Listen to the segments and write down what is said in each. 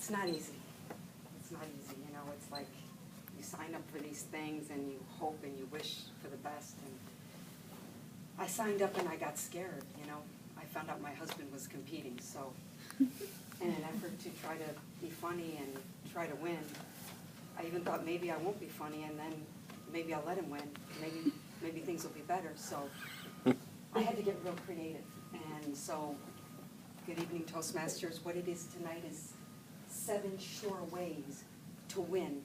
It's not easy. It's not easy, you know. It's like you sign up for these things and you hope and you wish for the best. And I signed up and I got scared, you know. I found out my husband was competing, so in an effort to try to be funny and try to win, I even thought maybe I won't be funny and then maybe I'll let him win. Maybe things will be better. So I had to get real creative. And so, good evening, Toastmasters. What it is tonight is 7 sure ways to win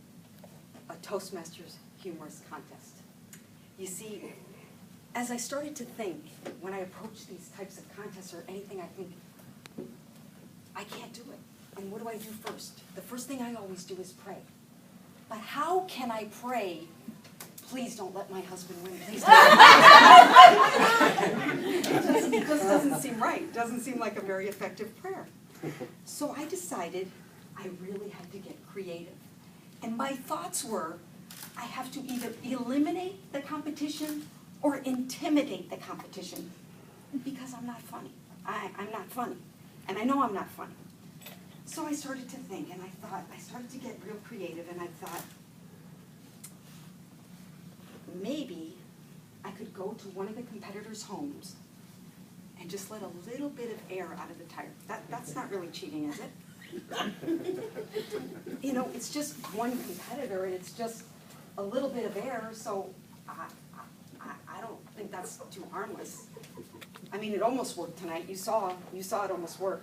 a Toastmasters humorous contest. You see, as I started to think, when I approach these types of contests or anything, I think, I can't do it. And what do I do first? The first thing I always do is pray. But how can I pray, please don't let my husband win, please don't. It just doesn't seem right. It doesn't seem like a very effective prayer. So I decided I really had to get creative. And my thoughts were, I have to either eliminate the competition or intimidate the competition because I'm not funny. I'm not funny. And I know I'm not funny. So I started to think, and I started to get real creative, and I thought, maybe I could go to one of the competitors' homes and just let a little bit of air out of the tire. That's not really cheating, is it? You know, it's just one competitor, and it's just a little bit of air, so I don't think that's too harmless. I mean, it almost worked tonight. You saw it almost work.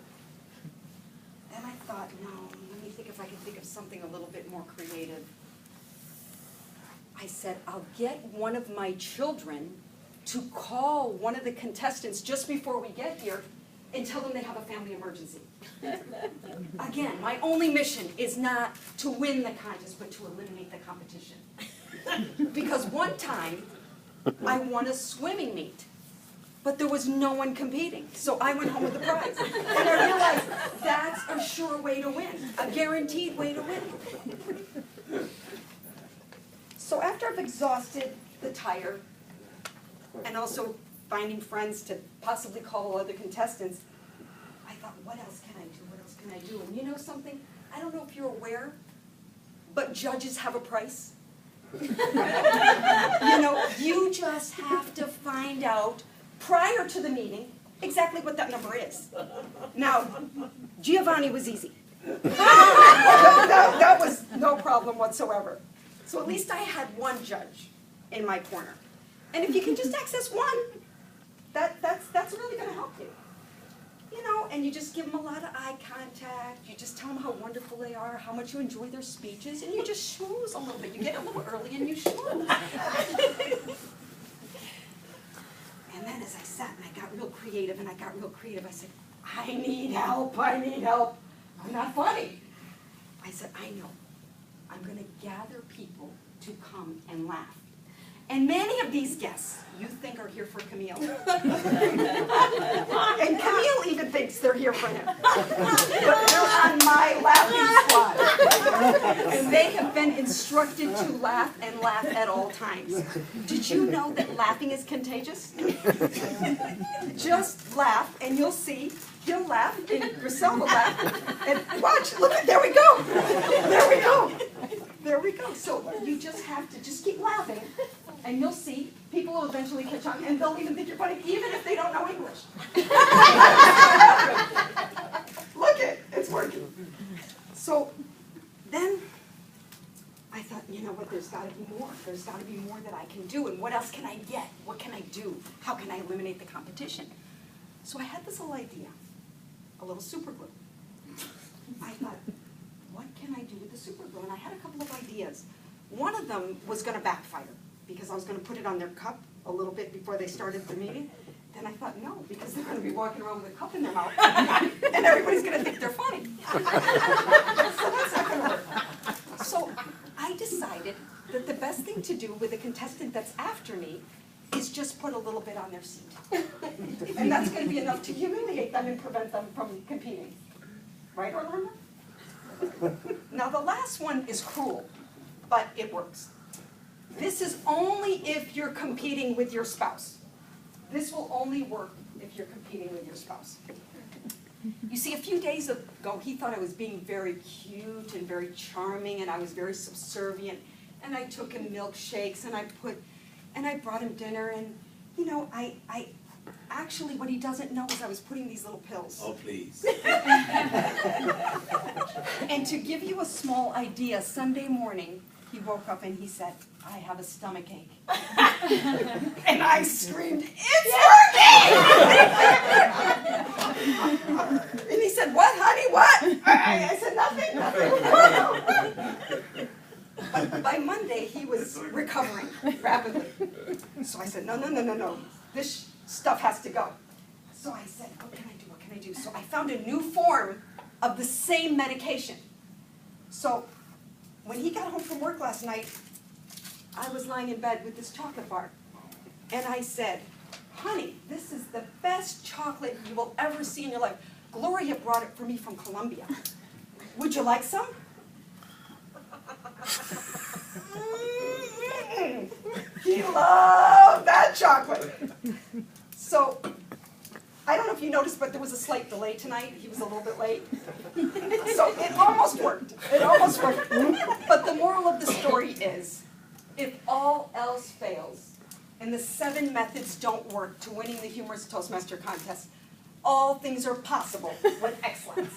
Then I thought, no, let me think if I can think of something a little bit more creative. I said, I'll get one of my children to call one of the contestants just before we get here and tell them they have a family emergency. Again, my only mission is not to win the contest, but to eliminate the competition. Because one time, I won a swimming meet, but there was no one competing, so I went home with the prize. And I realized that's a sure way to win, a guaranteed way to win. So after I've exhausted the tire, and also finding friends to possibly call other contestants, I thought, what else can I do? What else can I do? And you know something? I don't know if you're aware, but judges have a price. You know, you just have to find out prior to the meeting exactly what that number is. Now, Giovanni was easy. That was no problem whatsoever. So at least I had one judge in my corner. And if you can just access one, that's really going to help you. You know, and you just give them a lot of eye contact. You just tell them how wonderful they are, how much you enjoy their speeches, and you just schmooze a little bit. You get a little early and you schmooze. And then as I sat and I got real creative, I said, I need help, I'm not funny. I said, I know. I'm going to gather people to come and laugh. And many of these guests you think are here for Camille. And Camille even thinks they're here for him. But they're on my laughing squad. And they have been instructed to laugh and laugh at all times. Did you know that laughing is contagious? Just laugh and you'll see. He'll laugh and Grisel will laugh. And watch, look, there we go. There we go. There we go. So you just have to just keep laughing, and you'll see people will eventually catch on, and they'll even think you're funny, even if they don't know English. Look it's working. So then I thought, you know what, there's got to be more. There's got to be more that I can do, and what else can I get? What can I do? How can I eliminate the competition? So I had this little idea, a little super glue. I thought, what can I do with the super glue? And I had a couple of ideas. One of them was going to backfire because I was going to put it on their cup a little bit before they started the meeting. Then I thought, no, because they're going to be walking around with a cup in their mouth and everybody's going to think they're funny. So that's not going to work. So I decided that the best thing to do with a contestant that's after me is just put a little bit on their seat. And that's going to be enough to humiliate them and prevent them from competing. Right, Orlando? Now the last one is cruel, but it works. This is only if you're competing with your spouse. This will only work if you're competing with your spouse. You see, a few days ago, he thought I was being very cute and very charming, and I was very subservient. And I took him milkshakes, and I brought him dinner, and you know, I actually, what he doesn't know is I was putting these little pills. Oh, please. And to give you a small idea, Sunday morning, he woke up and he said, I have a stomach ache. And I screamed, it's working! And he said, what, honey, what? I said, nothing. But by Monday, he was recovering rapidly. So I said, no. This stuff has to go. So I said, what can I do? So I found a new form of the same medication. So when he got home from work last night, I was lying in bed with this chocolate bar. And I said, honey, this is the best chocolate you will ever see in your life. Gloria brought it for me from Colombia. Would you like some? He loved that chocolate. So, I don't know if you noticed, but there was a slight delay tonight. He was a little bit late. So it almost worked. But the moral of the story is, if all else fails, and the 7 methods don't work to winning the Humorous Toastmaster contest, all things are possible with excellence.